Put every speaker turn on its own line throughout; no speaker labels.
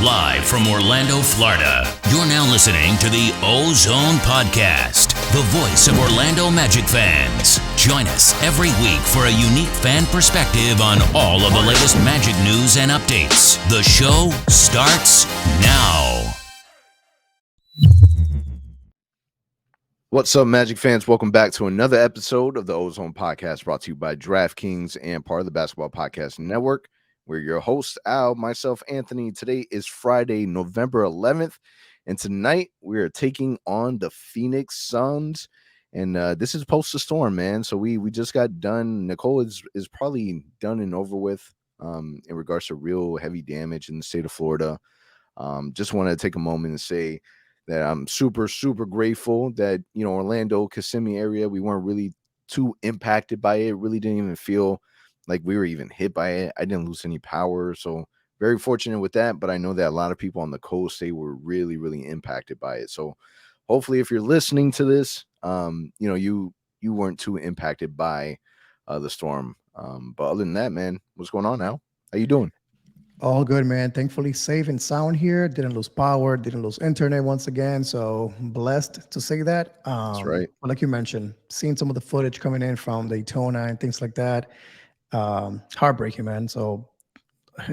Live from Orlando, Florida, you're now listening to the OZone Podcast, the voice of Orlando Magic fans. Join us every week for a unique fan perspective on all of the latest Magic news and updates. The show starts now.
What's up, Magic fans? Welcome back to another episode of the OZone Podcast, brought to you by DraftKings and part of the Basketball Podcast Network. We're your hosts, Al, myself, Anthony. Today is Friday, November 11th, and tonight we are taking on the Phoenix Suns. And this is post the storm, man. So we just got done. Nicole is probably done and over with in regards to real heavy damage in the state of Florida. Just want to take a moment and say that I'm super grateful that, Orlando, Kissimmee area, we weren't really too impacted by it. Really didn't even feel like we were even hit by it. I didn't lose any power. So very fortunate with that. But I know that a lot of people on the coast, they were really impacted by it. So hopefully if you're listening to this, you weren't too impacted by the storm. But other than that, man, what's going on now? How you doing?
All good, man. Thankfully safe and sound here. Didn't lose power, didn't lose internet once again. So blessed to say that.
That's right.
Like you mentioned, seeing some of the footage coming in from Daytona and things like that. Heartbreaking, man. So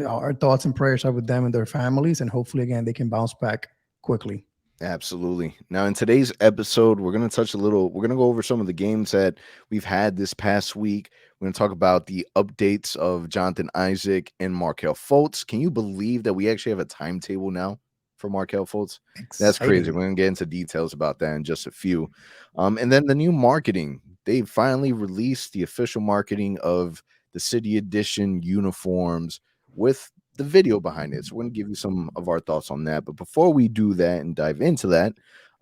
our thoughts and prayers are with them and their families. And hopefully, again, they can bounce back quickly.
Absolutely. Now, in today's episode, we're going to go over some of the games that we've had this past week. We're going to talk about the updates of Jonathan Isaac and Markelle Fultz. Can you believe that we actually have a timetable now for Markelle Fultz? That's crazy. We're going to get into details about that in just a few. And then the new marketing. They finally released the official marketing of the City Edition uniforms with the video behind it. So we're going to give you some of our thoughts on that. But before we do that and dive into that,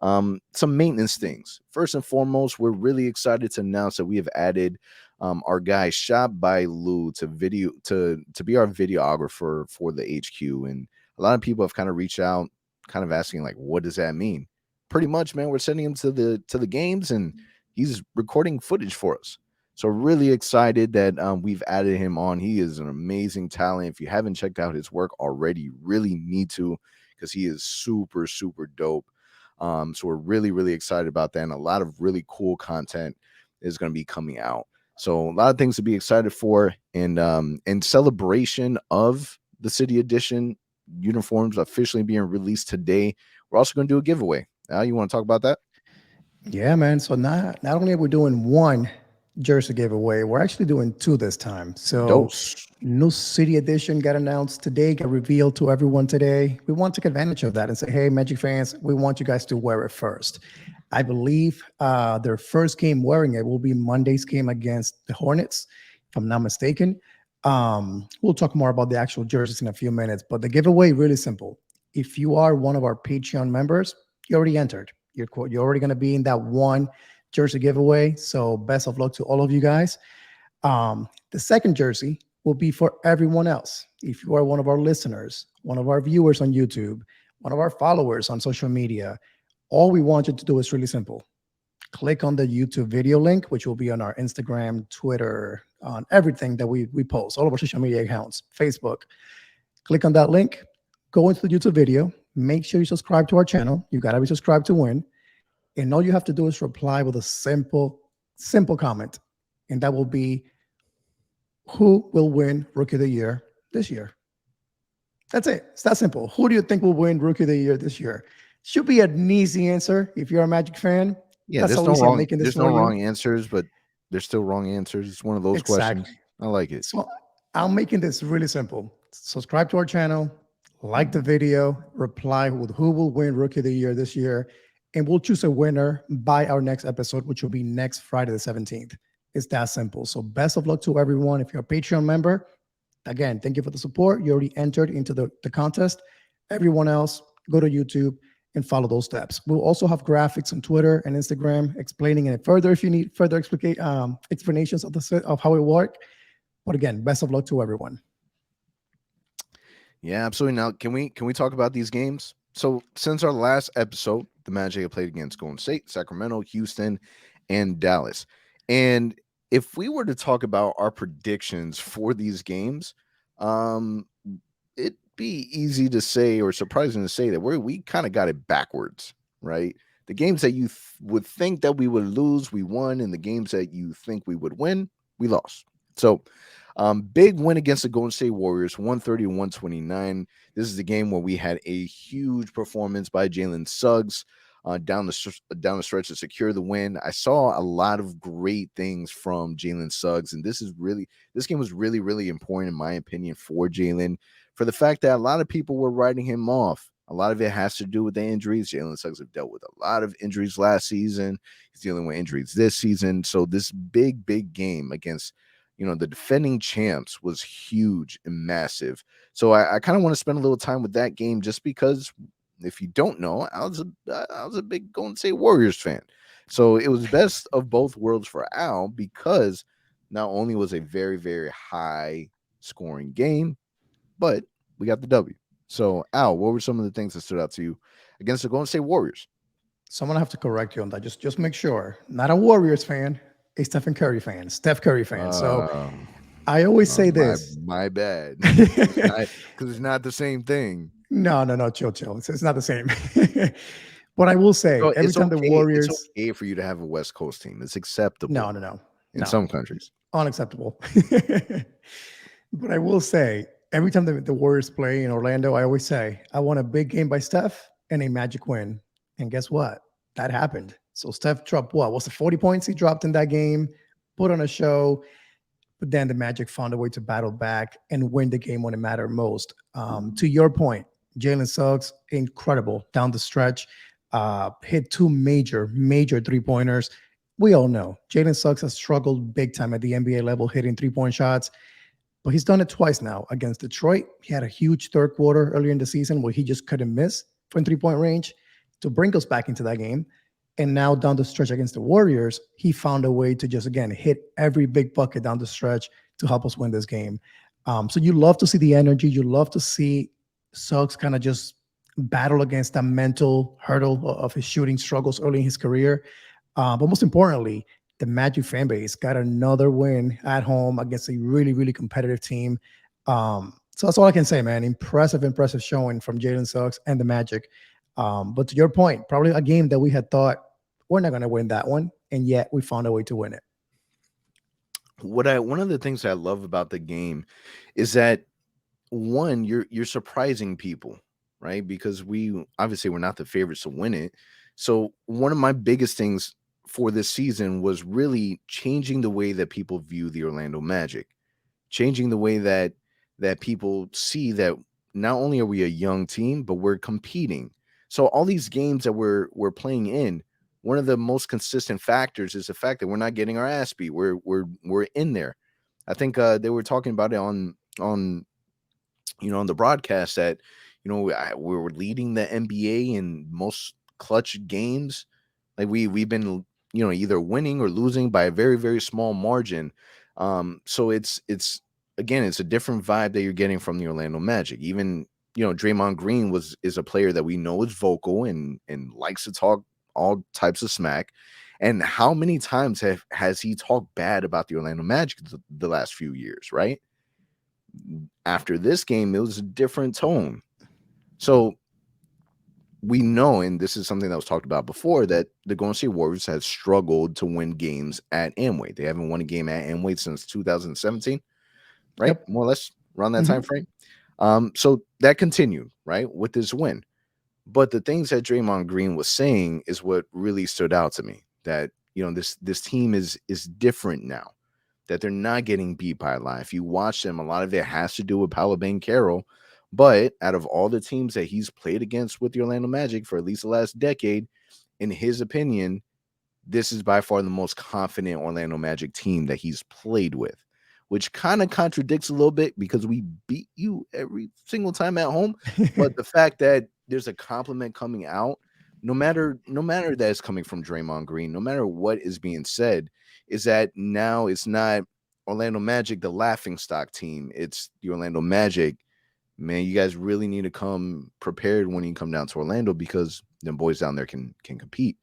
some maintenance things. First and foremost, we're really excited to announce that we have added our guy Shop by Lou to be our videographer for the HQ. And a lot of people have kind of reached out, kind of asking, like, what does that mean? Pretty much, man, we're sending him to the games and he's recording footage for us. So really excited that we've added him on. He is an amazing talent. If you haven't checked out his work already, you really need to, because he is super dope. So we're really excited about that. And a lot of really cool content is going to be coming out. So a lot of things to be excited for. And in celebration of the City Edition uniforms officially being released today, we're also going to do a giveaway. Al, you want to talk about that?
Yeah, man. So not only are we doing one jersey giveaway, we're actually doing two this time. So new City Edition got announced today, got revealed to everyone today. We want to take advantage of that and say, hey, Magic fans, we want you guys to wear it first. I believe their first game wearing it will be Monday's game against the Hornets, if I'm not mistaken. We'll talk more about the actual jerseys in a few minutes, but the giveaway really simple. If you are one of our Patreon members, you already entered. You're already going to be in that one jersey giveaway. So best of luck to all of you guys. The second jersey will be for everyone else. If you are one of our listeners, one of our viewers on YouTube, one of our followers on social media, all we want you to do is really simple. Click on the YouTube video link, which will be on our Instagram, Twitter, on everything that we post, all of our social media accounts, Facebook. Click on that link, go into the YouTube video, make sure you subscribe to our channel. You got to be subscribed to win. And all you have to do is reply with a simple comment. And that will be, who will win Rookie of the Year this year? That's it. It's that simple. Who do you think will win Rookie of the Year this year? Should be an easy answer if you're a Magic fan.
Yeah, there's no wrong answers, but there's still wrong answers. It's one of those questions. I like it.
So I'm making this really simple. Subscribe to our channel, like the video, reply with who will win Rookie of the Year this year. And we'll choose a winner by our next episode, which will be next Friday the 17th. It's that simple. So best of luck to everyone. If you're a Patreon member, again, thank you for the support. You already entered into the contest. Everyone else, go to YouTube and follow those steps. We'll also have graphics on Twitter and Instagram explaining it further if you need further explanations of how it works. But again, best of luck to everyone.
Yeah, absolutely. Now, can we talk about these games? So since our last episode, the Magic have played against Golden State, Sacramento, Houston, and Dallas. And if we were to talk about our predictions for these games, it be easy to say or surprising to say that we kind of got it backwards, right? The games that you would think that we would lose, we won, and the games that you think we would win, we lost. So, big win against the Golden State Warriors, 130-129. This is the game where we had a huge performance by Jalen Suggs down the stretch to secure the win. I saw a lot of great things from Jalen Suggs, and this game was really, really important in my opinion for Jalen, for the fact that a lot of people were writing him off. A lot of it has to do with the injuries. Jalen Suggs have dealt with a lot of injuries last season. He's dealing with injuries this season. So this big, big game against, the defending champs was huge and massive. So I kind of want to spend a little time with that game just because, if you don't know, I was a big Golden State Warriors fan. So it was best of both worlds for Al, because not only was a very, very high scoring game, but we got the W. So, Al, what were some of the things that stood out to you against the Golden State Warriors?
So I'm gonna have to correct you on that. Just make sure. Not a Warriors fan, a Steph Curry fan. So I always say this.
My bad. Because it's not the same thing.
No, chill. It's not the same. But I will say, every time the Warriors,
it's okay for you to have a West Coast team. It's acceptable.
No.
In some countries,
unacceptable. But I will say, every time the Warriors play in Orlando, I always say, I want a big game by Steph and a Magic win. And guess what? That happened. So Steph dropped what's the 40 points he dropped in that game, put on a show, but then the Magic found a way to battle back and win the game when it mattered most. To your point, Jalen Suggs, incredible down the stretch, hit two major three-pointers. We all know Jalen Suggs has struggled big time at the NBA level hitting three-point shots, but he's done it twice now against Detroit. He had a huge third quarter earlier in the season where he just couldn't miss from three-point range to bring us back into that game. And now down the stretch against the Warriors, he found a way to just, again, hit every big bucket down the stretch to help us win this game. So you love to see the energy. You love to see Suggs kind of just battle against that mental hurdle of his shooting struggles early in his career. But most importantly, the Magic fan base got another win at home against a really, really competitive team. So that's all I can say, man. Impressive showing from Jalen Suggs and the Magic. But to your point, probably a game that we had thought we're not going to win that one, and yet we found a way to win it.
One of the things I love about the game is that, one, you're surprising people, right? Because we're not the favorites to win it. So one of my biggest things for this season was really changing the way that people view the Orlando Magic, changing the way that people see that not only are we a young team, but we're competing. So all these games that we're playing in, one of the most consistent factors is the fact that we're not getting our ass beat. We're in there. I think they were talking about it on the broadcast that we're leading the NBA in most clutch games. Like we've been either winning or losing by a very, very small margin. So it's again, it's a different vibe that you're getting from the Orlando Magic. Even Draymond Green is a player that we know is vocal and likes to talk all types of smack. And how many times has he talked bad about the Orlando Magic the last few years, right? After this game, it was a different tone. So we know, and this is something that was talked about before, that the Golden State Warriors have struggled to win games at Amway. They haven't won a game at Amway since 2017, right? Yep. More or less around that time frame. So that continued, right, with this win. But the things that Draymond Green was saying is what really stood out to me, that, this team is different now, that they're not getting beat by a lot. If you watch them, a lot of it has to do with Paolo Banchero. But out of all the teams that he's played against with the Orlando Magic for at least the last decade, in his opinion, this is by far the most confident Orlando Magic team that he's played with, which kind of contradicts a little bit because we beat you every single time at home. But the fact that there's a compliment coming out, no matter that it's coming from Draymond Green, no matter what is being said, is that now it's not Orlando Magic, the laughingstock team. It's the Orlando Magic. Man, you guys really need to come prepared when you come down to Orlando, because them boys down there can compete.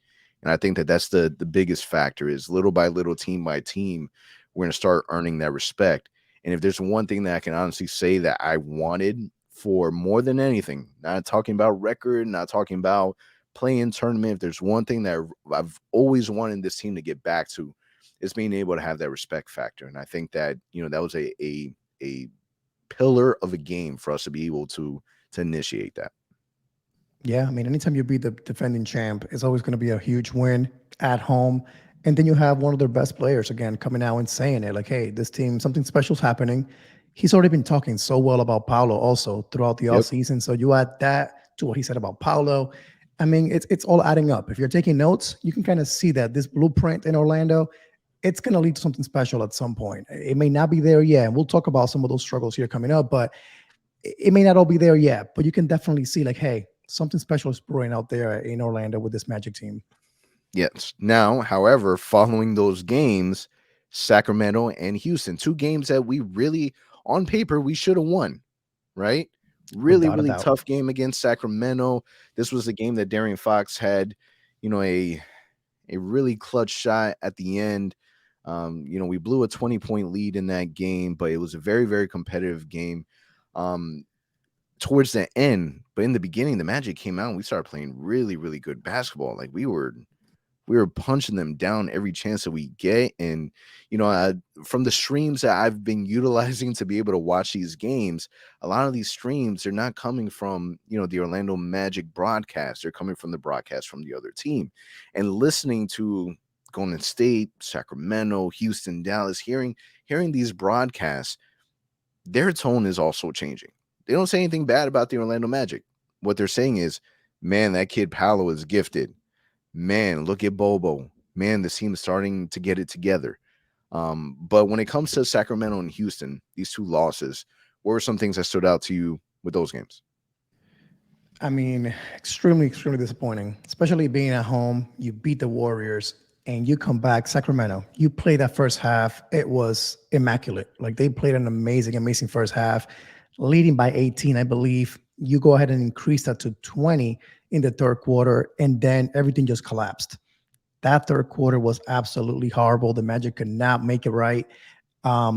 And I think that that's the biggest factor, is little by little, team by team, we're going to start earning that respect. And if there's one thing that I can honestly say that I wanted for more than anything, not talking about record, not talking about playing tournament. If there's one thing that I've always wanted this team to get back to, is being able to have that respect factor. And I think that, that was a pillar of a game for us to be able to initiate that.
Yeah, I mean, anytime you beat the defending champ, it's always going to be a huge win at home. And then you have one of their best players again coming out and saying it like, hey, this team, something special is happening. He's already been talking so well about Paulo also throughout the
Yep.
offseason. So you add that to what he said about Paulo. I mean, it's all adding up. If you're taking notes, you can kind of see that this blueprint in Orlando, it's going to lead to something special at some point. It may not be there yet. And we'll talk about some of those struggles here coming up, but it may not all be there yet. But you can definitely see like, hey, something special is brewing out there in Orlando with this Magic team.
Yes. Now, however, following those games, Sacramento and Houston, 2 games that we really, on paper, we should have won, right? Really,
Without a
really
doubt.
tough game against Sacramento. This was the game that De'Aaron Fox had, a really clutch shot at the end. We blew a 20-point lead in that game, but it was a very, very competitive game. Towards the end, but in the beginning, the Magic came out and we started playing really, really good basketball. Like we were punching them down every chance that we get. And, from the streams that I've been utilizing to be able to watch these games, a lot of these streams, they're not coming from, the Orlando Magic broadcast. They're coming from the broadcast from the other team. And listening to Golden State, Sacramento, Houston, Dallas, hearing these broadcasts, their tone is also changing. They don't say anything bad about the Orlando Magic. What they're saying is, man, that kid Paolo is gifted. Man, look at Bobo. Man, this team is starting to get it together. But when it comes to Sacramento and Houston, these 2 losses, what were some things that stood out to you with those games?
I mean, extremely, extremely disappointing, especially being at home. You beat the Warriors and you come back, Sacramento. You play that first half. It was immaculate. Like they played an amazing, amazing first half, leading by 18, I believe. You go ahead and increase that to 20 in the third quarter, and then everything just collapsed. That third quarter was absolutely horrible. The Magic could not make it right.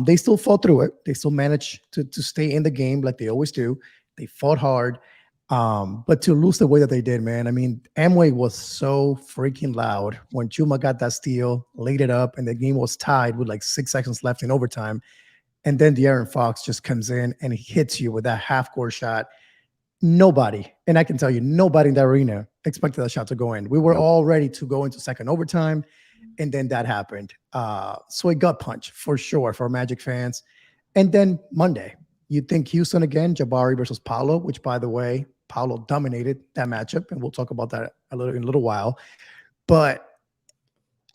They still fought through it. They still managed to stay in the game like they always do. They fought hard. But to lose the way that they did, man, I mean, Amway was so freaking loud when Chuma got that steal, laid it up, and the game was tied with like 6 seconds left in overtime. And then De'Aaron Fox just comes in and he hits you with that half-court shot. Nobody, and I can tell you, nobody in the arena expected that shot to go in. We were all ready to go into second overtime, and then that happened. So a gut punch for sure for Magic fans. And then Monday, you think Houston again, Jabari versus Paolo, which, by the way, Paolo dominated that matchup, and we'll talk about that in a little while. But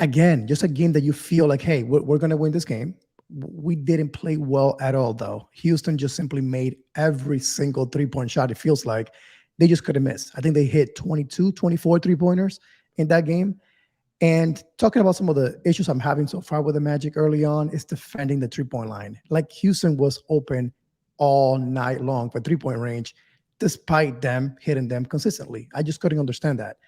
again, just a game that you feel like, hey, we're going to win this game. We didn't play well at all, though. Houston just simply made every single three-point shot. It feels like they just couldn't miss. I think they hit 22, 24 three-pointers in that game. And talking about some of the issues I'm having so far with the Magic early on is defending the three-point line. Like Houston was open all night long for three-point range, despite them hitting them consistently. I just couldn't understand that.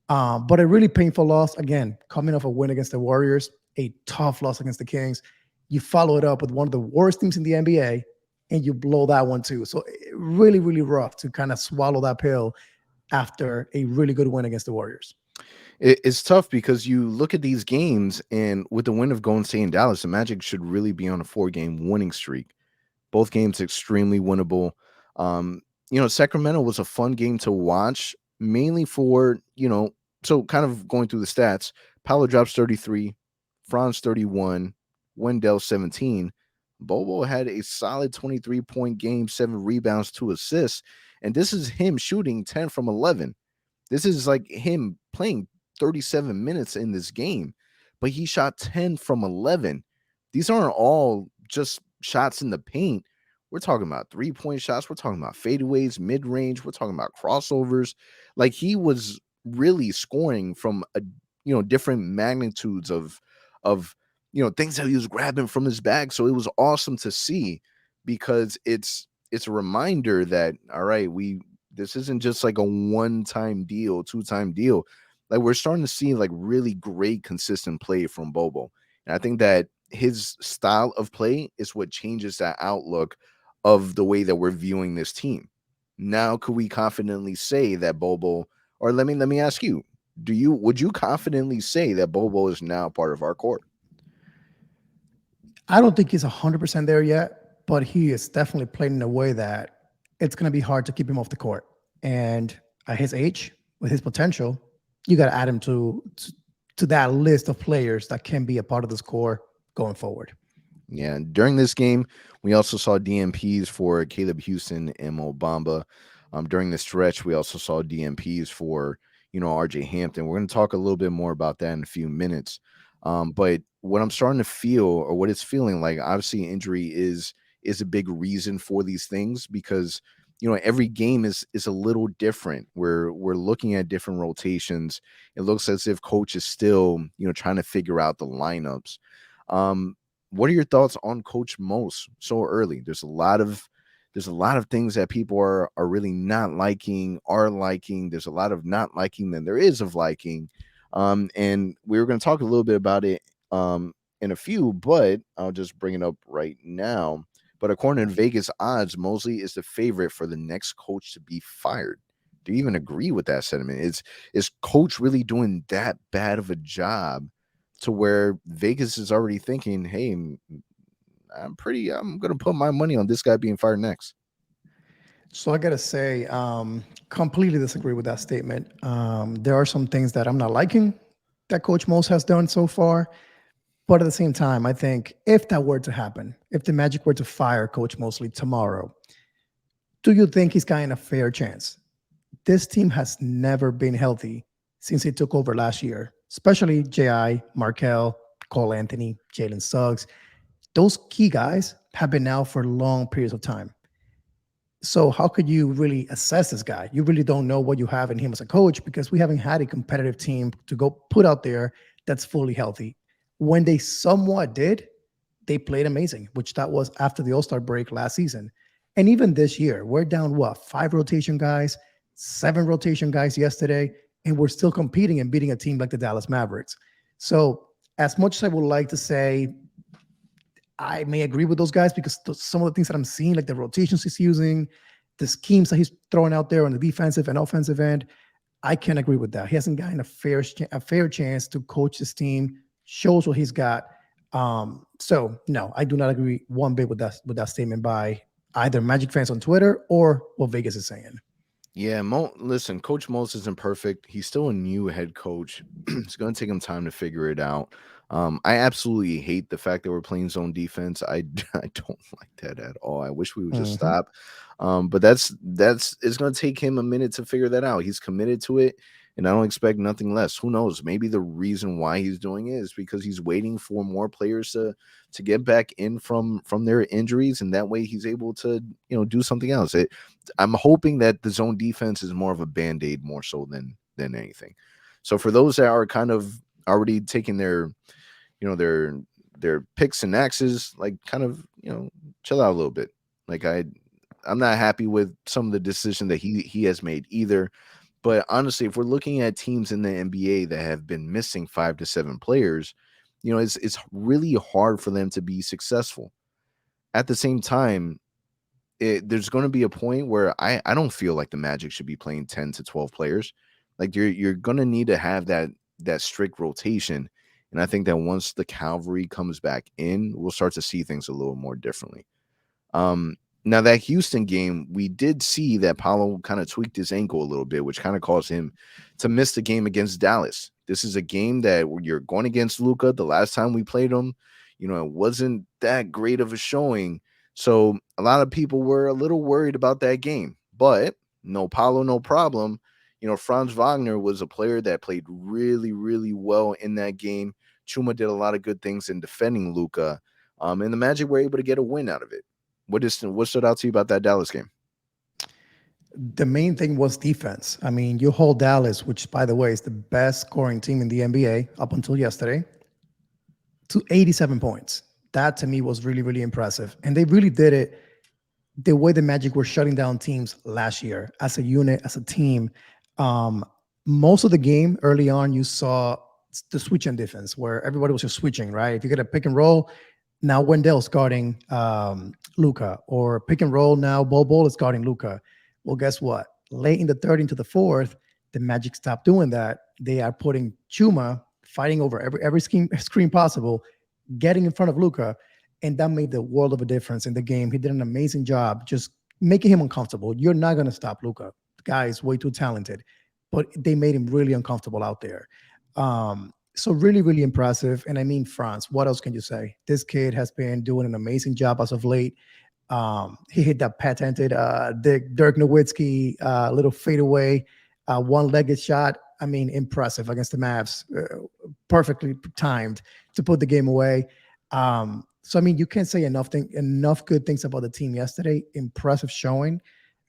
But a really painful loss, again, coming off a win against the Warriors, a tough loss against the Kings. You follow it up with one of the worst teams in the NBA, and you blow that one too. So really, really rough to kind of swallow that pill after a really good win against the Warriors.
It's tough because you look at these games, and with the win of Golden State and Dallas, the Magic should really be on a 4-game winning streak. Both games extremely winnable. Sacramento was a fun game to watch, mainly for, so kind of going through the stats. Paolo drops 33, Franz 31, Wendell 17. Bobo had a solid 23-point game, 7 rebounds, 2 assists. And this is him shooting 10 from 11. This is like him playing 37 minutes in this game, but he shot 10 from 11. These aren't all just shots in the paint. We're talking about 3-point shots. We're talking about fadeaways, mid-range. We're talking about crossovers. Like he was really scoring from different magnitudes of things that he was grabbing from his bag. So it was awesome to see, because it's a reminder that, all right, this isn't just like a one-time deal, 2-time deal. Like we're starting to see like really great consistent play from Bobo. And I think that his style of play is what changes that outlook of the way that we're viewing this team. now could we confidently say that Bobo, or let me ask you, would you confidently say that Bobo is now part of our court?
I don't think he's 100% there yet, but he is definitely playing in a way that it's going to be hard to keep him off the court. And at his age, with his potential, you got to add him to that list of players that can be a part of this core going forward.
Yeah, during this game, we also saw DMPs for Caleb Houston and Mo Bamba. During the stretch, we also saw DMPs for, RJ Hampton. We're going to talk a little bit more about that in a few minutes. But what I'm starting to feel, or what it's feeling like, obviously injury is a big reason for these things, because every game is a little different. We're looking at different rotations. It looks as if coach is still trying to figure out the lineups. What are your thoughts on Coach Mose so early? There's a lot of things that people are really not liking, are liking. There's a lot of not liking than there is of liking. And we were going to talk a little bit about it in a few, but I'll just bring it up right now. But according to Vegas odds, Mosley is the favorite for the next coach to be fired. Do you even agree with that sentiment? Is coach really doing that bad of a job to where Vegas is already thinking, hey, I'm going to put my money on this guy being fired next?
So I got to say, completely disagree with that statement. There are some things that I'm not liking that Coach Mose has done so far. But at the same time, I think if that were to happen, if the Magic were to fire Coach Mosley tomorrow, do you think he's gotten a fair chance? This team has never been healthy since he took over last year, especially J.I., Markelle, Cole Anthony, Jalen Suggs. Those key guys have been out for long periods of time. So how could you really assess this guy? You really don't know what you have in him as a coach, because we haven't had a competitive team to go put out there that's fully healthy. When they somewhat did, they played amazing, which that was after the All-Star break last season. And even this year, we're down, 5 rotation guys, 7 rotation guys yesterday, and we're still competing and beating a team like the Dallas Mavericks. So as much as I would like to say, I may agree with those guys, because some of the things that I'm seeing, like the rotations he's using, the schemes that he's throwing out there on the defensive and offensive end, I can't agree with that. He hasn't gotten a fair chance to coach this team, shows what he's got. So no, I do not agree one bit with that statement by either Magic fans on Twitter or what Vegas is saying.
Yeah, listen, Coach Mose isn't perfect. He's still a new head coach. It's going to take him time to figure it out. I absolutely hate the fact that we're playing zone defense. I don't like that at all. I wish we would just stop. But that's it's going to take him a minute to figure that out. He's committed to it, and I don't expect nothing less. Who knows? Maybe the reason why he's doing it is because he's waiting for more players to get back in from their injuries, and that way he's able to do something else. I'm hoping that the zone defense is more of a band-aid more so than anything. So for those that are kind of already taking their picks and axes, like, kind of chill out a little bit. Like, I'm not happy with some of the decision that he has made either. But honestly, if we're looking at teams in the NBA that have been missing 5 to 7 players, it's really hard for them to be successful. At the same time, there's going to be a point where I don't feel like the Magic should be playing 10 to 12 players. Like, you're going to need to have that strict rotation. And I think that once the cavalry comes back in, we'll start to see things a little more differently. Now, that Houston game, we did see that Paolo kind of tweaked his ankle a little bit, which kind of caused him to miss the game against Dallas. This is a game that you're going against Luka. The last time we played him, it wasn't that great of a showing. So a lot of people were a little worried about that game. But no Paolo, no problem. Franz Wagner was a player that played really, really well in that game. Chuma did a lot of good things in defending Luka. And the Magic were able to get a win out of it. What stood out to you about that Dallas game?
The main thing was defense. I mean, you hold Dallas, which, by the way, is the best scoring team in the NBA up until yesterday, to 87 points. That, to me, was really, really impressive. And they really did it the way the Magic were shutting down teams last year, as a unit, as a team. Most of the game early on, you saw the switch on defense, where everybody was just switching, right? If you get a pick and roll, now Wendell's guarding Luka, or pick and roll, now Bol is guarding Luka. Well, guess what? Late in the third into the fourth, the Magic stopped doing that. They are putting Chuma fighting over every screen possible, getting in front of Luka, and that made the world of a difference in the game. He did an amazing job just making him uncomfortable. You're not going to stop Luka. The guy is way too talented, but they made him really uncomfortable out there. So really, really impressive. And I mean, Franz, what else can you say? This kid has been doing an amazing job as of late. He hit that patented Dirk Nowitzki little fadeaway, one-legged shot. I mean, impressive against the Mavs. Perfectly timed to put the game away. So, I mean, you can't say enough good things about the team yesterday. Impressive showing.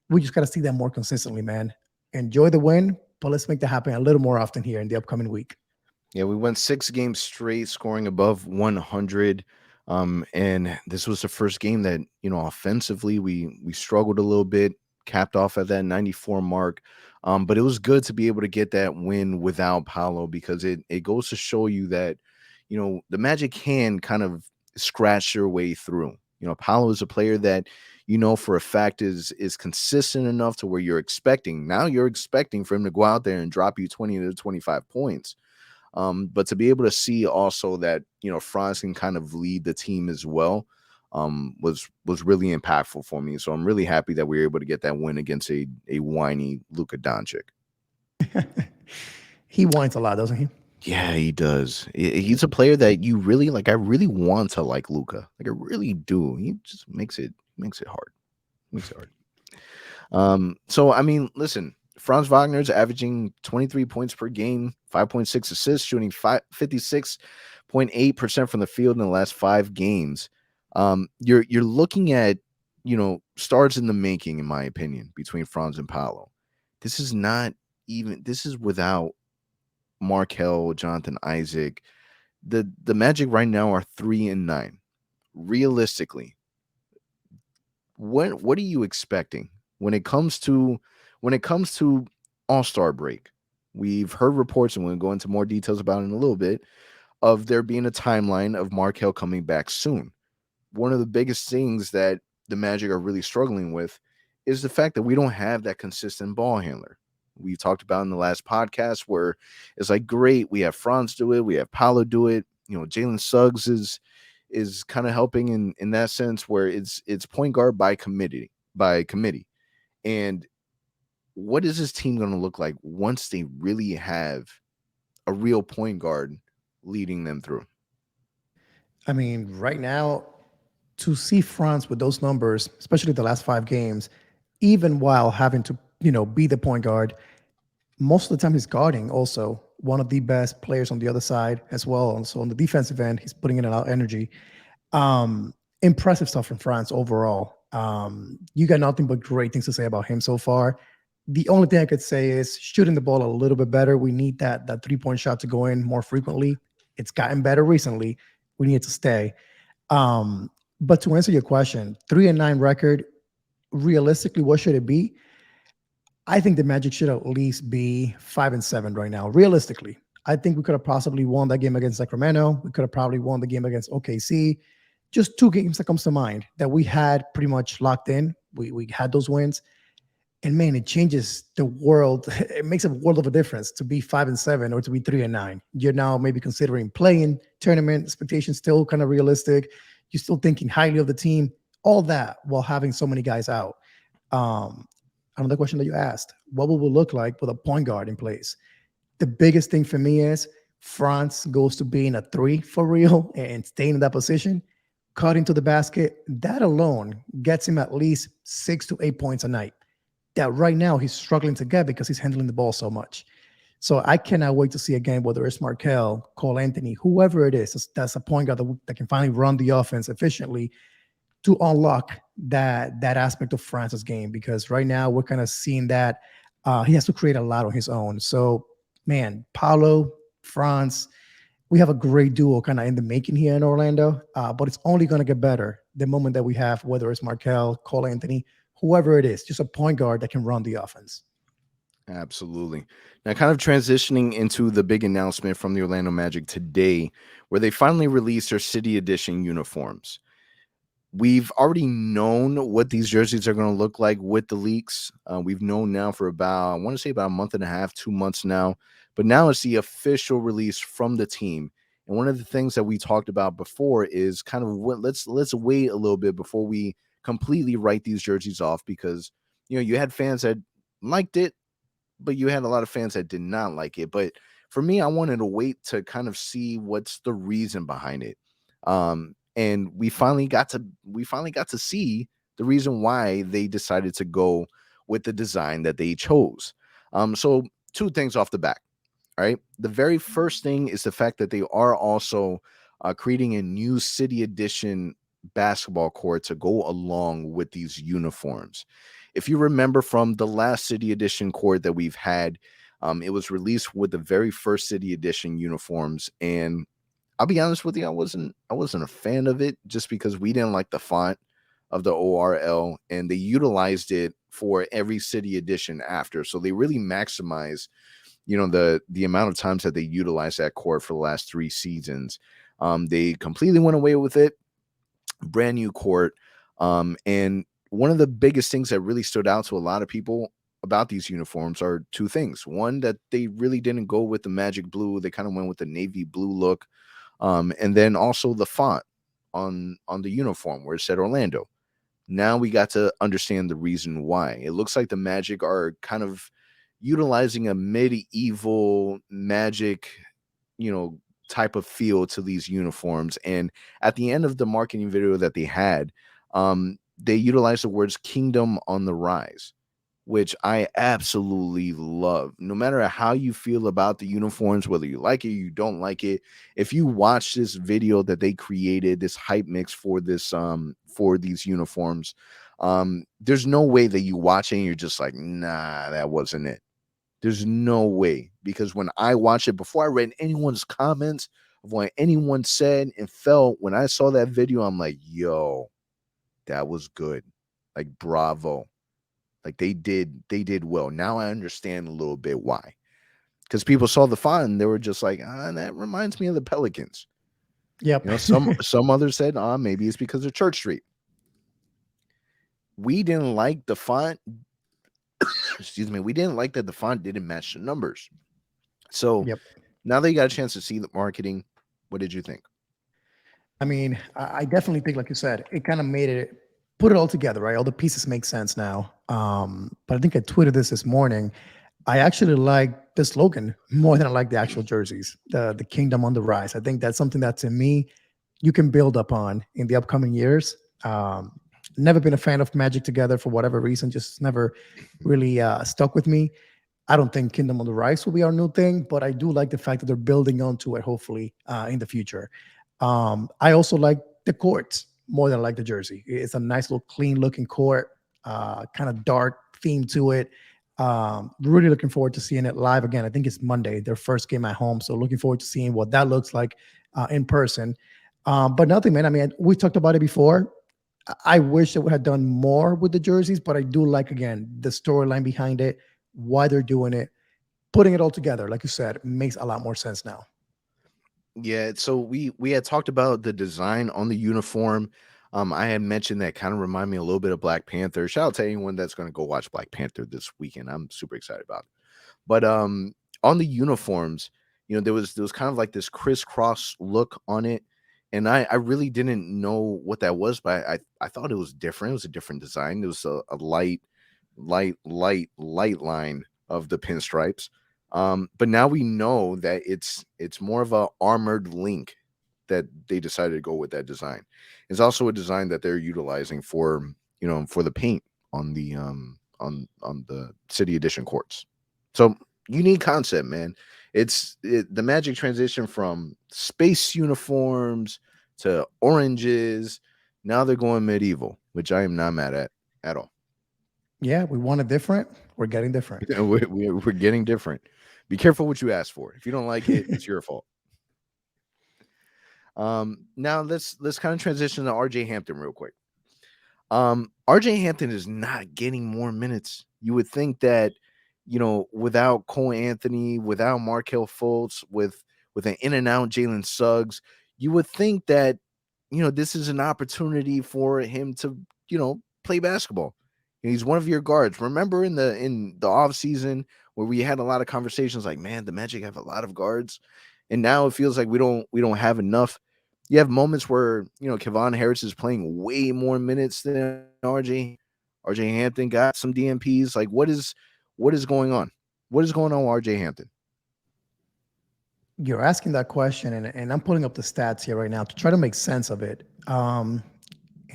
We just got to see that more consistently, man. Enjoy the win, but let's make that happen a little more often here in the upcoming week.
Yeah, we went 6 games straight, scoring above 100. And this was the first game that, offensively we struggled a little bit, capped off at that 94 mark. But it was good to be able to get that win without Paolo, because it goes to show you that, the Magic can kind of scratch their way through. Paolo is a player that, for a fact is consistent enough to where you're expecting for him to go out there and drop you 20 to 25 points. But to be able to see also that, Franz can kind of lead the team as well, was really impactful for me. So I'm really happy that we were able to get that win against a whiny Luka Doncic.
He whines a lot, doesn't he?
Yeah, he does. He's a player that you really like. I really want to like Luka. Like, I really do. He just makes it hard. So I mean, listen, Franz Wagner's averaging 23 points per game, 5.6 assists, shooting 56.8% from the field in the last 5 games. You're looking at, stars in the making, in my opinion, between Franz and Paolo. This is without Markelle, Jonathan Isaac. The Magic right now are 3-9. Realistically, what are you expecting when it comes to All-Star break? We've heard reports, and we'll go into more details about it in a little bit, of there being a timeline of Markelle coming back soon. One of the biggest things that the Magic are really struggling with is the fact that we don't have that consistent ball handler. We talked about in the last podcast where it's like, great, we have Franz do it, we have Paolo do it. Jalen Suggs is kind of helping in that sense, where it's point guard by committee. And what is this team going to look like once they really have a real point guard leading them through?
I mean, right now, to see Franz with those numbers, especially the last 5 games, even while having to, be the point guard, most of the time he's guarding also one of the best players on the other side as well. And so on the defensive end, he's putting in a lot of energy. Impressive stuff from Franz overall. You got nothing but great things to say about him so far. The only thing I could say is shooting the ball a little bit better. We need that 3-point shot to go in more frequently. It's gotten better recently. We need it to stay. But to answer your question, 3-9 record, realistically, what should it be? I think the Magic should at least be 5-7 right now. Realistically, I think we could have possibly won that game against Sacramento. We could have probably won the game against OKC. Just 2 games that comes to mind that we had pretty much locked in. We had those wins. And man, it changes the world. It makes a world of a difference to be 5-7 or to be 3-9. You're now maybe considering playing tournament, expectations still kind of realistic. You're still thinking highly of the team, all that while having so many guys out. Another question that you asked, what will it look like with a point guard in place? The biggest thing for me is Franz goes to being a 3 for real and staying in that position, cutting to the basket. That alone gets him at least 6 to 8 points a night. That right now he's struggling to get because he's handling the ball so much. So I cannot wait to see a game, whether it's Markelle, Cole Anthony, whoever it is, that's a point guard that can finally run the offense efficiently to unlock that aspect of Franz's game, because right now we're kind of seeing that he has to create a lot on his own. So, man, Paolo, Franz, we have a great duo kind of in the making here in Orlando, but it's only going to get better the moment that we have, whether it's Markelle, Cole Anthony, whoever it is, just a point guard that can run the offense.
Absolutely. Now, kind of transitioning into the big announcement from the Orlando Magic today, where they finally released their City Edition uniforms. We've already known what these jerseys are going to look like with the leaks. We've known now for about, I want to say about a month and a half, 2 months now. But now it's the official release from the team. And one of the things that we talked about before is kind of what let's wait a little bit before we completely write these jerseys off, because you had fans that liked it, but you had a lot of fans that did not like it. But for me, I wanted to wait to kind of see what's the reason behind it. And we finally got to see the reason why they decided to go with the design that they chose. So two things off the bat. All right. The very first thing is the fact that they are also creating a new city edition basketball court to go along with these uniforms. If you remember from the last city edition court that we've had, it was released with the very first city edition uniforms, and I'll be honest with you, I wasn't a fan of it just because we didn't like the font of the ORL, and they utilized it for every city edition after. So they really maximize, the amount of times that they utilized that court for the last 3 seasons. They completely went away with it. Brand new court. And one of the biggest things that really stood out to a lot of people about these uniforms are two things. One, that they really didn't go with the magic blue. They kind of went with the navy blue look. And then also the font on the uniform where it said Orlando. Now we got to understand the reason why. It looks like the Magic are kind of utilizing a medieval Magic, type of feel to these uniforms. And at the end of the marketing video that they had, they utilized the words "Kingdom on the Rise," which I absolutely love. No matter how you feel about the uniforms, whether you like it or you don't like it, if you watch this video that they created, this hype mix for this for these uniforms, there's no way that you watch it and you're just like, nah, that wasn't it. There's no way, because when I watched it, before I read anyone's comments of what anyone said and felt, when I saw that video, I'm like, yo, that was good. Like, bravo. Like they did well. Now I understand a little bit why. Because people saw the font and they were just like, that reminds me of the Pelicans.
Yep.
Some others said, maybe it's because of Church Street. We didn't like the font. Excuse me. We didn't like that the font didn't match the numbers. So
Yep.
now that you got a chance to see the marketing, what did you think?
I mean, I definitely think, like you said, it kind of put it all together, right? All the pieces make sense now. But I think I tweeted this morning. I actually like the slogan more than I like the actual jerseys, the Kingdom on the Rise. I think that's something that, to me, you can build upon in the upcoming years. Never been a fan of Magic Together for whatever reason, just never really stuck with me. I don't think Kingdom on the Rise will be our new thing, but I do like the fact that they're building onto it, hopefully, in the future. I also like the courts more than I like the jersey. It's a nice little clean looking court, kind of dark theme to it. Really looking forward to seeing it live again. I think it's Monday, their first game at home. So looking forward to seeing what that looks like in person. But nothing, man. I mean, we talked about it before. I wish they would have done more with the jerseys, but I do like, again, the storyline behind it, why they're doing it, putting it all together. Like you said, makes a lot more sense now.
Yeah, so we had talked about the design on the uniform. I had mentioned that kind of remind me a little bit of Black Panther. Shout out to anyone that's going to go watch Black Panther this weekend. I'm super excited about it. But on the uniforms, there was kind of like this crisscross look on it, and I really didn't know what that was, but I thought it was different. It was a different design. It was a light line of the pinstripes. But now we know that it's more of a armored link that they decided to go with that design. It's also a design that they're utilizing for the paint on the on the city edition courts. So unique concept, man. The Magic transition from space uniforms to oranges. Now they're going medieval, which I am not mad at all.
Yeah, we want it different. We're getting different.
We're getting different. Be careful what you ask for. If you don't like it, it's your fault. Now let's kind of transition to RJ Hampton real quick. RJ Hampton is not getting more minutes. You would think that, without Cole Anthony, without Markelle Fultz, with an in and out Jalen Suggs, you would think that this is an opportunity for him to, play basketball. He's one of your guards. Remember in the off season where we had a lot of conversations like, man, the Magic have a lot of guards, and now it feels like we don't have enough. You have moments where Kevon Harris is playing way more minutes than RJ Hampton got some DMPs. Like, what is going on? What is going on with RJ Hampton?
You're asking that question, and I'm pulling up the stats here right now to try to make sense of it. And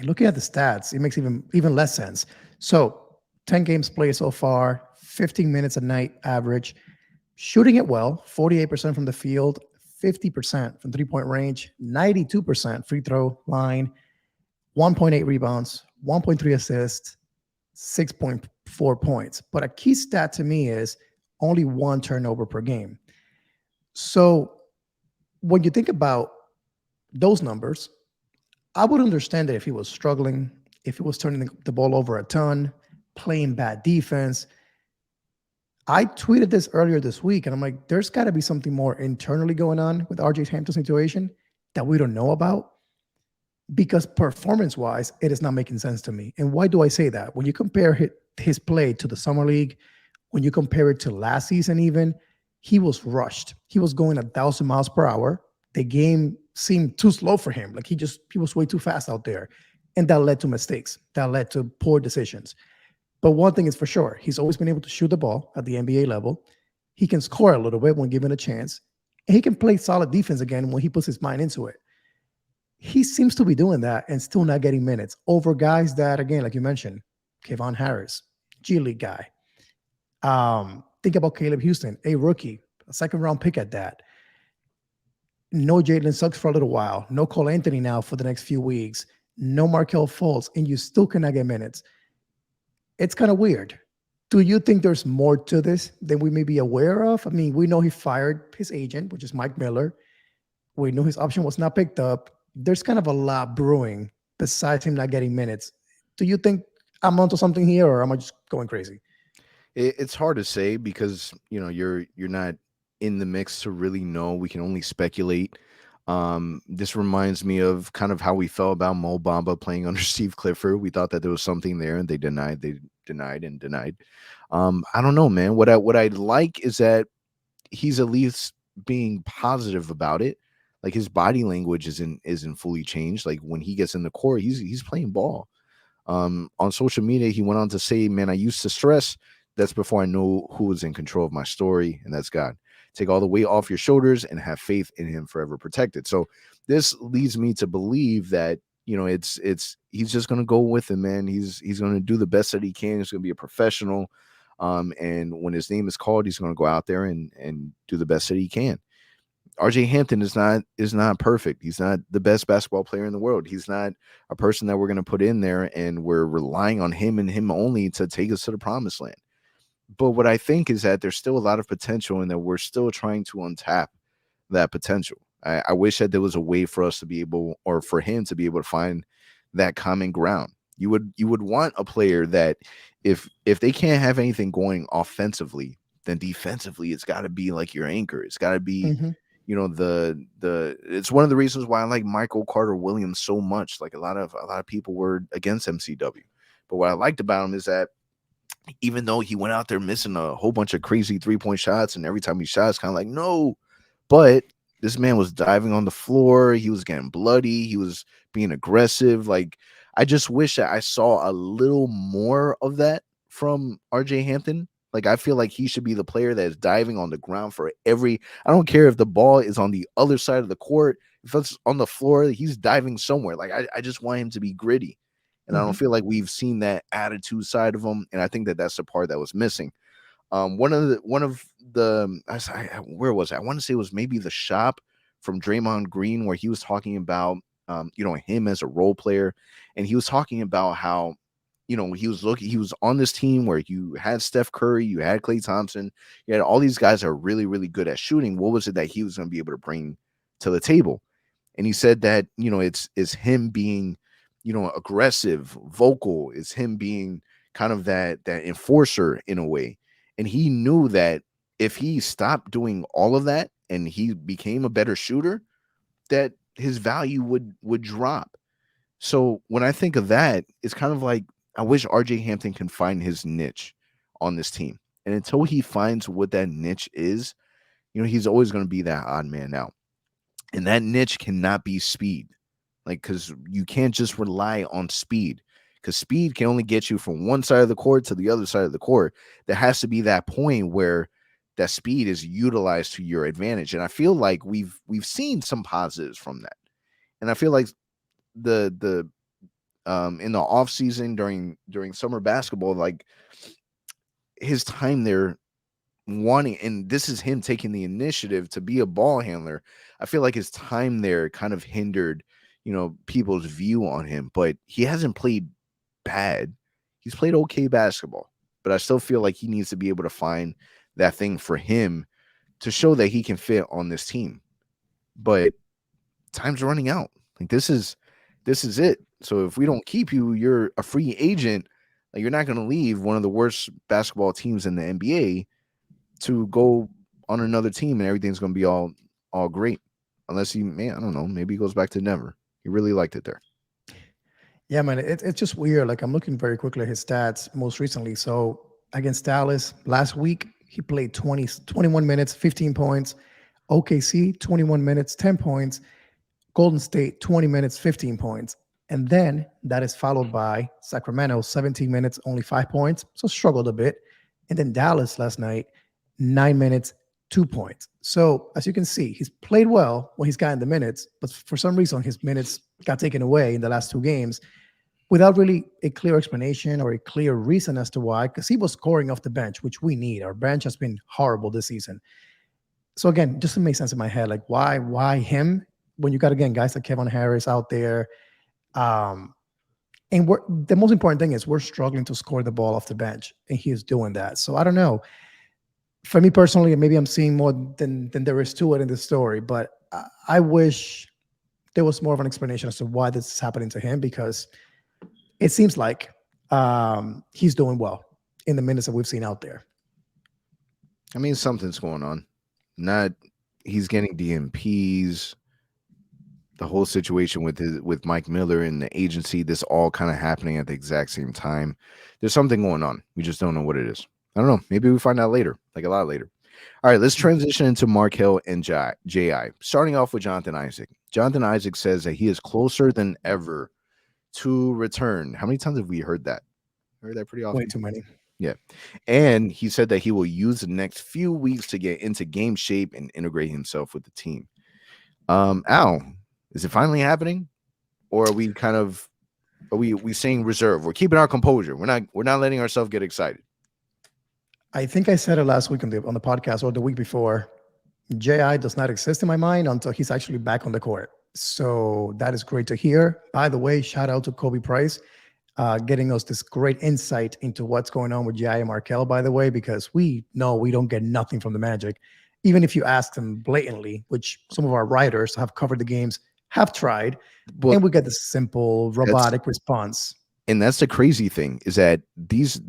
looking at the stats, it makes even less sense. So 10 games played so far, 15 minutes a night average, shooting it well, 48% from the field, 50% from three-point range, 92% free throw line, 1.8 rebounds, 1.3 assists, 6.4 points. But a key stat to me is only one turnover per game. So when you think about those numbers, I would understand that if he was struggling, if he was turning the ball over a ton, playing bad defense. I tweeted this earlier this week, and I'm like, there's got to be something more internally going on with RJ Hampton's situation that we don't know about, because performance-wise, it is not making sense to me. And why do I say that? When you compare his play to the Summer League, when you compare it to last season even, he was rushed. He was going 1,000 miles per hour. The game seemed too slow for him. Like he was way too fast out there. And that led to mistakes. That led to poor decisions. But one thing is for sure, he's always been able to shoot the ball at the NBA level. He can score a little bit when given a chance. And he can play solid defense again when he puts his mind into it. He seems to be doing that and still not getting minutes over guys that, again, like you mentioned, Kevon Harris, G League guy. Think about Caleb Houston, a rookie, a second-round pick at that. No Jalen Suggs for a little while. No Cole Anthony now for the next few weeks. No Markelle Fultz, and you still cannot get minutes. It's kind of weird. Do you think there's more to this than we may be aware of? I mean, we know he fired his agent, which is Mike Miller. We know his option was not picked up. There's kind of a lot brewing besides him not getting minutes. Do you think I'm onto something here, or am I just going crazy?
It's hard to say because you're not in the mix to really know. We can only speculate. This reminds me of kind of how we felt about Mo Bamba playing under Steve Clifford. We thought that there was something there, and they denied. I don't know, man. What I like is that he's at least being positive about it. Like his body language isn't fully changed. Like when he gets in the court, he's playing ball. On social media, he went on to say, "Man, I used to stress. That's before I know who was in control of my story, and that's God. Take all the weight off your shoulders and have faith in him forever protected." So this leads me to believe that it's he's just gonna go with it, man. He's gonna do the best that he can. He's gonna be a professional. And when his name is called, he's gonna go out there and do the best that he can. RJ Hampton is not perfect. He's not the best basketball player in the world. He's not a person that we're gonna put in there and we're relying on him and him only to take us to the promised land. But what I think is that there's still a lot of potential and that we're still trying to untap that potential. I wish that there was a way for us to be able, or for him to be able to find that common ground. You would want a player that if they can't have anything going offensively, then defensively it's got to be like your anchor. It's got to be, it's one of the reasons why I like Michael Carter Williams so much. Like a lot of people were against MCW. But what I liked about him is that even though he went out there missing a whole bunch of crazy 3-point shots, and every time he shot, it's kind of like, no, but this man was diving on the floor. He was getting bloody. He was being aggressive. Like, I just wish that I saw a little more of that from RJ Hampton. Like, I feel like he should be the player that is diving on the ground for I don't care if the ball is on the other side of the court. If it's on the floor, he's diving somewhere. Like, I just want him to be gritty. And I don't feel like we've seen that attitude side of him. And I think that that's the part that was missing. One of the where was it? I want to say it was maybe the shop from Draymond Green, where he was talking about, him as a role player. And he was talking about how, he was on this team where you had Steph Curry, you had Klay Thompson, you had all these guys that are really, really good at shooting. What was it that he was going to be able to bring to the table? And he said that, it's him being, aggressive, vocal, is him being kind of that enforcer in a way. And he knew that if he stopped doing all of that and he became a better shooter, that his value would drop. So when I think of that, it's kind of like I wish RJ Hampton can find his niche on this team. And until he finds what that niche is, he's always going to be that odd man out. And that niche cannot be speed. Like, because you can't just rely on speed, because speed can only get you from one side of the court to the other side of the court. There has to be that point where that speed is utilized to your advantage. And I feel like we've seen some positives from that. And I feel like the in the off season during summer basketball, like his time there wanting, and this is him taking the initiative to be a ball handler. I feel like his time there kind of hindered, people's view on him, but he hasn't played bad. He's played okay basketball, but I still feel like he needs to be able to find that thing for him to show that he can fit on this team. But time's running out. Like this is it. So if we don't keep you, you're a free agent. Like you're not going to leave one of the worst basketball teams in the NBA to go on another team and everything's going to be all great. Unless I don't know, maybe he goes back to Denver. He really liked it there.
Yeah, man, it's just weird. Like I'm looking very quickly at his stats most recently. So against Dallas last week, he played 21 minutes, 15 points. OKC, 21 minutes, 10 points. Golden State, 20 minutes, 15 points. And then that is followed by Sacramento, 17 minutes, only 5 points. So struggled a bit. And then Dallas last night, 9 minutes, 2 points. So as you can see, he's played well when he's gotten the minutes, but for some reason his minutes got taken away in the last 2 games without really a clear explanation or a clear reason as to why, because he was scoring off the bench, which we need. Our bench has been horrible this season. So again, just to make sense in my head, like why him when you got, again, guys like Kevin Harris out there. And the most important thing is we're struggling to score the ball off the bench, and he is doing that. So I don't know. For me personally, maybe I'm seeing more than there is to it in this story, but I wish there was more of an explanation as to why this is happening to him, because it seems like he's doing well in the minutes that we've seen out there.
I mean, something's going on. He's getting DMPs. The whole situation with Mike Miller and the agency, this all kind of happening at the exact same time. There's something going on. We just don't know what it is. I don't know. Maybe we find out later, like a lot later. All right, let's transition into Markelle and J.I. Starting off with Jonathan Isaac. Jonathan Isaac says that he is closer than ever to return. How many times have we heard that? Heard that pretty often.
Way too many.
Yeah. And he said that he will use the next few weeks to get into game shape and integrate himself with the team. Al, is it finally happening? Or are we saying reserve? We're keeping our composure. We're not letting ourselves get excited.
I think I said it last week on the podcast or the week before. J.I. does not exist in my mind until he's actually back on the court. So that is great to hear. By the way, shout out to Kobe Price, getting us this great insight into what's going on with J.I. and Markelle, by the way, because we know we don't get nothing from the Magic. Even if you ask them blatantly, which some of our writers have covered the games, have tried, and we get the simple robotic response.
And that's the crazy thing, is that these,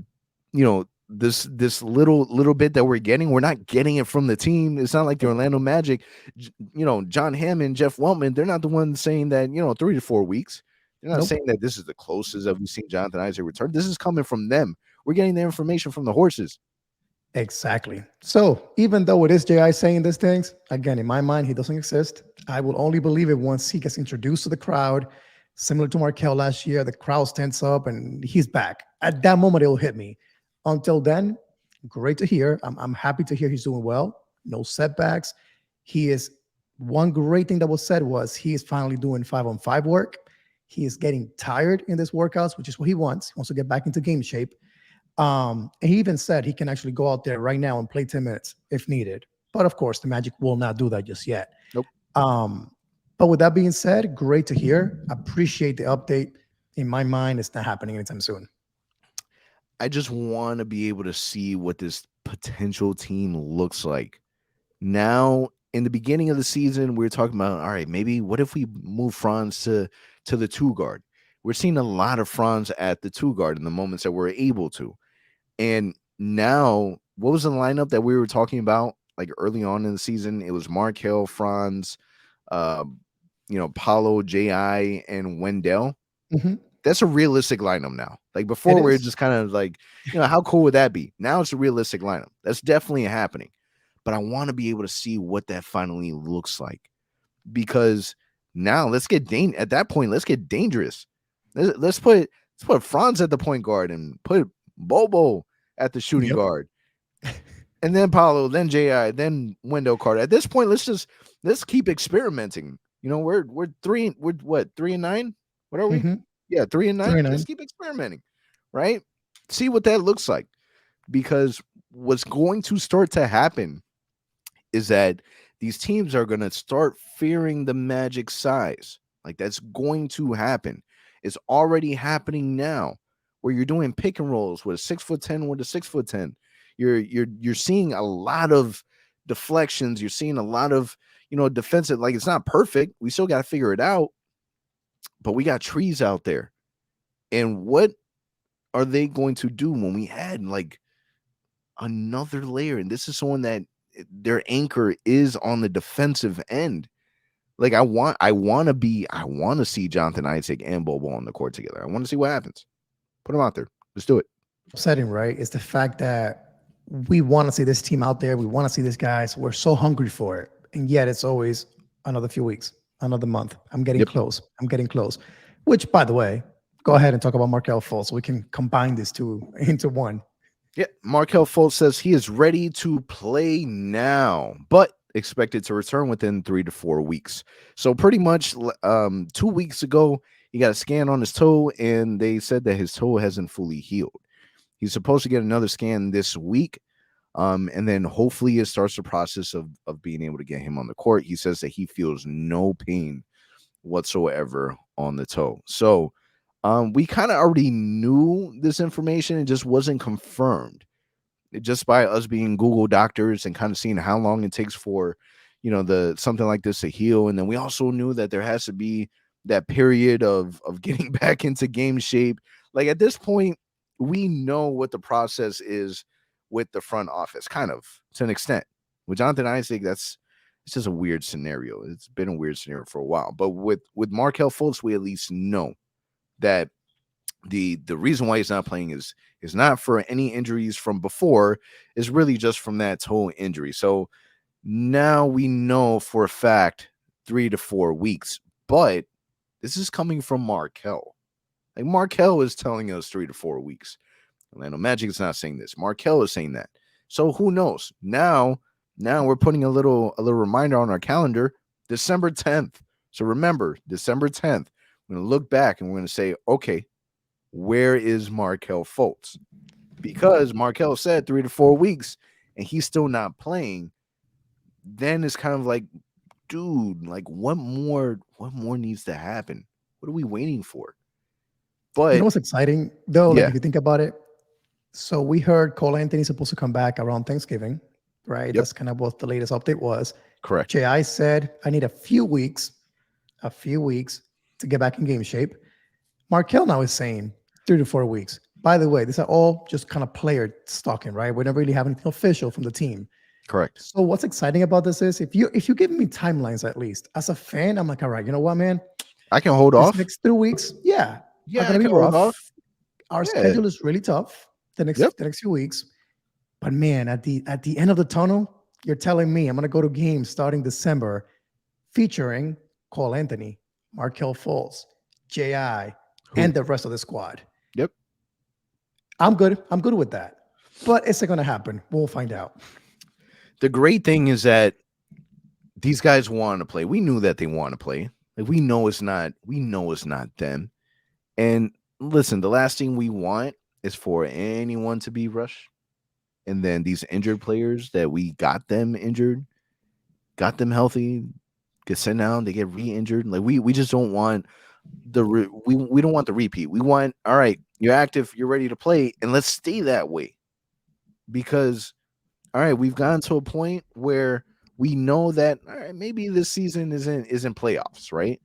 this little bit that we're not getting it from the team. It's not like the Orlando Magic, John Hammond, Jeff Weltman, they're not the ones saying that, 3 to 4 weeks. They're not saying that this is the closest that we've seen Jonathan Isaac return. This is coming from them. We're getting the information from the horses.
Exactly. So even though it is J.I. saying these things, again, in my mind, he doesn't exist. I will only believe it once he gets introduced to the crowd, similar to Markelle last year. The crowd stands up and he's back. At that moment, it will hit me. Until then, great to hear. I'm happy to hear he's doing well. No setbacks. One great thing that was said was he is finally doing 5-on-5 work. He is getting tired in this workouts, which is what he wants. He wants to get back into game shape. And he even said he can actually go out there right now and play 10 minutes if needed. But of course, the Magic will not do that just yet.
Nope.
But with that being said, great to hear. Appreciate the update. In my mind, it's not happening anytime soon.
I just want to be able to see what this potential team looks like. Now, in the beginning of the season, we were talking about, all right, maybe what if we move Franz to the 2 guard? We're seeing a lot of Franz at the 2 guard in the moments that we're able to. And now, what was the lineup that we were talking about like early on in the season? It was Markelle, Franz, Paulo, Ji, and Wendell.
Mhm.
That's a realistic lineup now. Like
It
before, we're
is.
just kind of like, how cool would that be? Now it's a realistic lineup. That's definitely happening. But I want to be able to see what that finally looks like, because now let's get at that point. Let's get dangerous. Let's put Franz at the point guard and put Bobo at the shooting
Yep.
guard, and then Paulo, then Ji, then Wendell Carter. At this point, let's keep experimenting. We're what, 3-9? What are we?
Mhm.
Yeah, 3-9.
3-9.
Let's keep experimenting, right? See what that looks like, because what's going to start to happen is that these teams are going to start fearing the Magic size. Like, that's going to happen. It's already happening now, where you're doing pick and rolls with a 6'10" with a 6'10". You're seeing a lot of deflections. You're seeing a lot of defensive. Like, it's not perfect. We still got to figure it out. But we got trees out there. And what are they going to do when we add like another layer? And this is someone that their anchor is on the defensive end. Like, I want to see Jonathan Isaac and Bobo on the court together. I want to see what happens. Put them out there. Let's do it.
Upsetting, right? Is the fact that we want to see this team out there. We want to see these guys. We're so hungry for it. And yet it's always another few weeks, another month. I'm getting close. I'm getting close. Which, by the way, go ahead and talk about Markelle Fultz so we can combine these two into one.
Yeah, Markelle Fultz says he is ready to play now, but expected to return within 3 to 4 weeks. So pretty much 2 weeks ago, he got a scan on his toe, and they said that his toe hasn't fully healed. He's supposed to get another scan this week, and then hopefully it starts the process of being able to get him on the court. He says that he feels no pain whatsoever on the toe. So we kind of already knew this information. It just wasn't confirmed. Just by us being Google doctors and kind of seeing how long it takes for, something like this to heal. And then we also knew that there has to be that period of getting back into game shape. Like, at this point, we know what the process is with the front office, kind of, to an extent. With Jonathan Isaac, it's just a weird scenario. It's been a weird scenario for a while. But with Markelle Fultz, we at least know that the reason why he's not playing is not for any injuries from before, is really just from that toe injury. So now we know for a fact 3 to 4 weeks, but this is coming from Markelle. Like, Markelle is telling us 3 to 4 weeks. Orlando Magic is not saying this. Markelle is saying that. So who knows? Now we're putting a little reminder on our calendar, December 10th. So remember, December 10th, we're going to look back and we're going to say, okay, where is Markelle Fultz? Because Markelle said 3 to 4 weeks and he's still not playing. Then it's kind of like, dude, like, what more needs to happen? What are we waiting for? But
you know what's exciting though?
Yeah.
Like, if you think about it, so we heard Cole Anthony's supposed to come back around Thanksgiving, right?
Yep.
That's kind of what the latest update was.
Correct.
J.I. said, I need a few weeks to get back in game shape. Markelle now is saying 3 to 4 weeks. By the way, these are all just kind of player stalking, right? We never really have anything official from the team.
Correct.
So what's exciting about this is if you give me timelines, at least as a fan, I'm like, all right, you know what, man?
I can hold off.
Next 3 weeks, yeah,
Yeah,
are gonna
I
be
can hold
rough.
off.
Our
Yeah.
schedule is really tough the next few weeks. But man, at the end of the tunnel, you're telling me I'm gonna go to games starting December featuring Cole Anthony, Markelle Fultz, J.I., and the rest of the squad.
Yep.
I'm good with that. But is it gonna happen? We'll find out.
The great thing is that these guys want to play. We knew that they want to play. Like, we know it's not them. And listen, the last thing we want is for anyone to be rushed. And then these injured players that we got them injured, got them healthy, get sent down, they get re-injured. Like, we just don't want we don't want the repeat. We want, all right, you're active, you're ready to play, and let's stay that way. Because, all right, we've gotten to a point where we know that, all right, maybe this season isn't playoffs, right?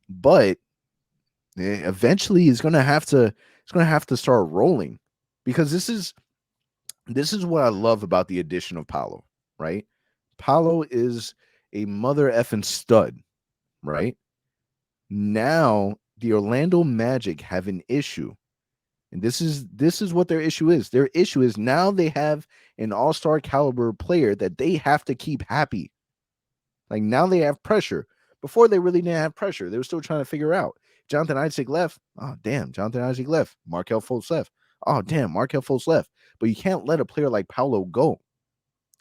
But eventually it's gonna have to start rolling, because this is what I love about the addition of Paolo, right? Paolo is a mother effing stud, right? Now the Orlando Magic have an issue. And this is what their issue is. Their issue is now they have an all-star caliber player that they have to keep happy. Like now they have pressure. Before they really didn't have pressure. They were still trying to figure out. Jonathan Isaac left. Oh, damn. Jonathan Isaac left. Markelle Fultz left. Oh, damn. Markelle Fultz left. But you can't let a player like Paolo go.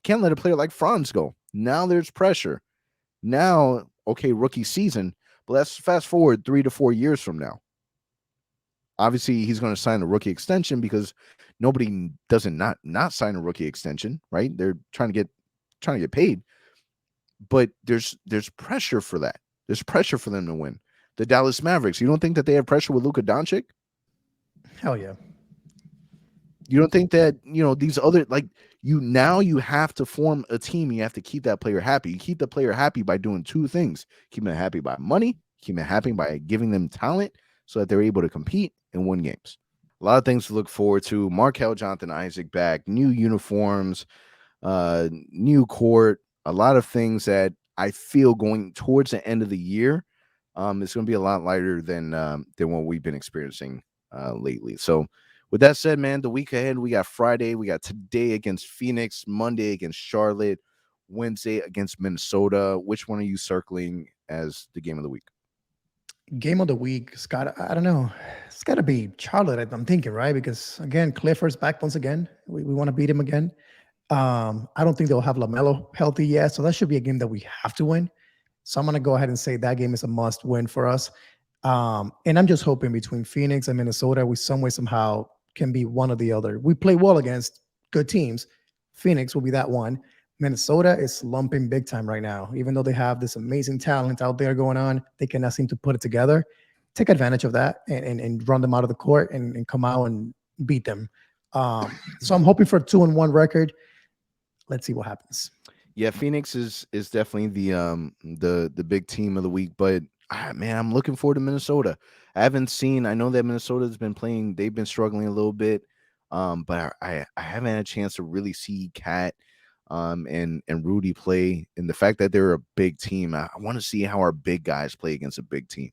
Can't let a player like Franz go. Now there's pressure. Now, okay, rookie season. But let's fast forward 3 to 4 years from now. Obviously, he's going to sign a rookie extension because nobody doesn't not sign a rookie extension, right? They're trying to get paid. But there's pressure for that. There's pressure for them to win. The Dallas Mavericks, you don't think that they have pressure with Luka Doncic?
Hell yeah.
You don't think that, these other, you have to form a team. You have to keep that player happy. You keep the player happy by doing two things. Keep them happy by money. Keep them happy by giving them talent so that they're able to compete and win games. A lot of things to look forward to. Markelle, Jonathan Isaac back, new uniforms, new court, a lot of things that I feel going towards the end of the year. It's going to be a lot lighter than what we've been experiencing lately. So with that said, man, the week ahead, we got Friday. We got today against Phoenix, Monday against Charlotte, Wednesday against Minnesota. Which one are you circling as the game of the week?
Game of the week, Scott, I don't know. It's got to be Charlotte, I'm thinking, right? Because, again, Clifford's back once again. We want to beat him again. I don't think they'll have LaMelo healthy yet, so that should be a game that we have to win. So I'm going to go ahead and say that game is a must win for us. And I'm just hoping between Phoenix and Minnesota, we some way, somehow can be one or the other. We play well against good teams. Phoenix will be that one. Minnesota is slumping big time right now. Even though they have this amazing talent out there going on, they cannot seem to put it together. Take advantage of that and run them out of the court and come out and beat them. So I'm hoping for a 2-1 record. Let's see what happens.
Yeah, Phoenix is definitely the big team of the week, but man, I'm looking forward to Minnesota. I know that Minnesota's been playing, they've been struggling a little bit, but I haven't had a chance to really see Kat and Rudy play, and the fact that they're a big team. I want to see how our big guys play against a big team.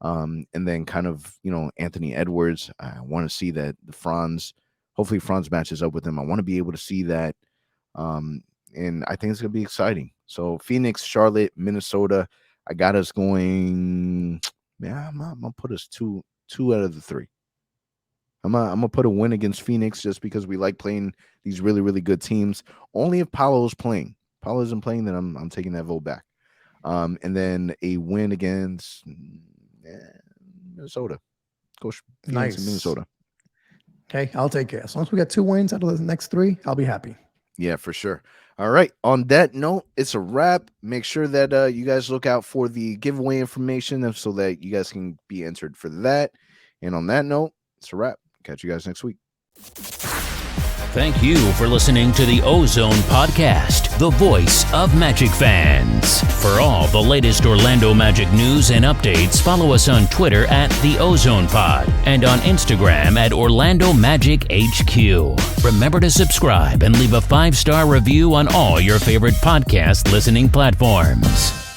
And then kind of, Anthony Edwards, I want to see that hopefully Franz matches up with him. I want to be able to see that. And I think it's going to be exciting. So Phoenix, Charlotte, Minnesota, I got us going. Yeah, I'm going to put us two out of the 3. I'm going to put a win against Phoenix just because we like playing these really, really good teams. Only if Paolo's playing. Paolo isn't playing, then I'm taking that vote back. And then a win against Minnesota. Go Phoenix and Minnesota.
Okay, I'll take it. As long as we got 2 wins out of the next 3, I'll be happy.
Yeah, for sure. All right. On that note, it's a wrap. Make sure that you guys look out for the giveaway information so that you guys can be entered for that. And on that note, it's a wrap. Catch you guys next week.
Thank you for listening to the OZone Podcast, the voice of Magic fans. For all the latest Orlando Magic news and updates, follow us on Twitter at the OZone Pod and on Instagram at Orlando Magic HQ. Remember to subscribe and leave a 5-star review on all your favorite podcast listening platforms.